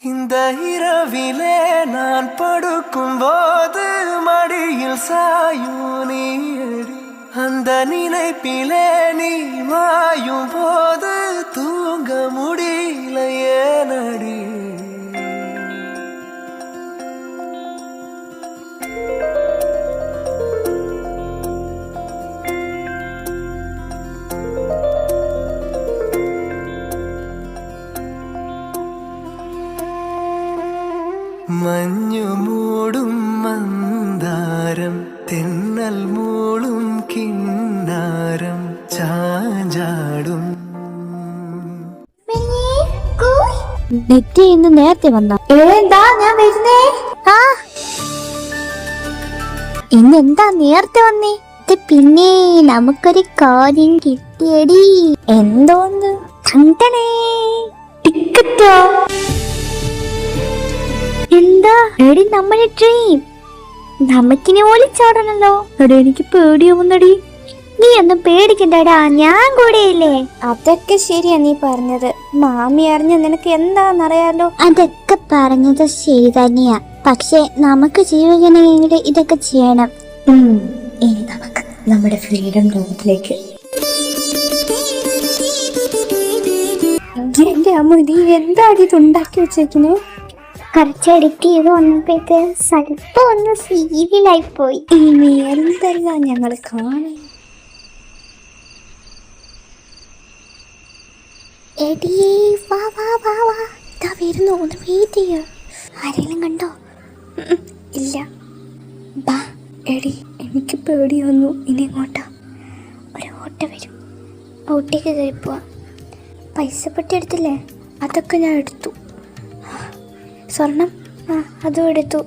இந்த இரவிலே நான் படுக்கும் போது மடியில் சாயும் நீடி, அந்த நினைப்பிலே நீ மாயும் போது தூங்க முடியல ஏனடி. മഞ്ഞു മൂടും മന്ദാരം തെന്നൽ മൂളും കിന്നാരം ചാഞ്ചാടും. നെറ്റി ഇന്ന് നേരത്തെ വന്ന ഞാൻ വരുന്നേ. ഇന്നെന്താ നേരത്തെ വന്നേ? പിന്നെ നമുക്കൊരു കാര്യം കിട്ടിയടി. എന്തോന്ന് ടിക്കറ്റോ? എന്താ എടി നമ്മുടെ ഡ്രീം? നമുക്കിനി ഒളിച്ചാടണല്ലോ. എടി എനിക്ക് പേടിയാവുന്നടി. നീ ഒന്നും പേടിക്കണ്ടടാ, ഞാൻ കൂടെയില്ലേ. അതൊക്കെ ശരിയാ നീ പറഞ്ഞത്. മാമി അറിഞ്ഞ നിനക്ക് എന്താന്നറിയാലോ. അതൊക്കെ പറഞ്ഞത് ശരി തന്നെയാ. പക്ഷെ നമുക്ക് ജീവിക്കണമെങ്കിൽ ഇതൊക്കെ ചെയ്യണം. ഇനി നമുക്ക് നമ്മുടെ ഫ്രീഡം ലോകത്തിലേക്ക്. എന്റെ അമ്മ, നീ എന്താടി ഇതുണ്ടാക്കി വെച്ചേക്കിനെ? കുറച്ച് എഡിറ്റ് ചെയ്ത് വന്നപ്പോഴേക്ക് സ്വല്പം ഒന്ന് സീരിയലായി പോയി. ഇനി എന്തെല്ലാം ഞങ്ങൾ കാണും. എടീ വാ വാ വാ വാ, ഇതാ വരുന്നു. ഒന്ന് വെയിറ്റ് ചെയ്യ. ആരെങ്കിലും കണ്ടോ? ഇല്ല. ബാ എടി, എനിക്ക് പേടി വന്നു. ഇനി എങ്ങോട്ടാ? ഒരു ഓട്ടോ വരും, ഓട്ടോയ്ക്ക് കയറി പോവാം. പൈസ പെട്ടി എടുത്തില്ലേ? അതൊക്കെ ഞാൻ എടുത്തു. സ്വർണം അതും എടുത്തു.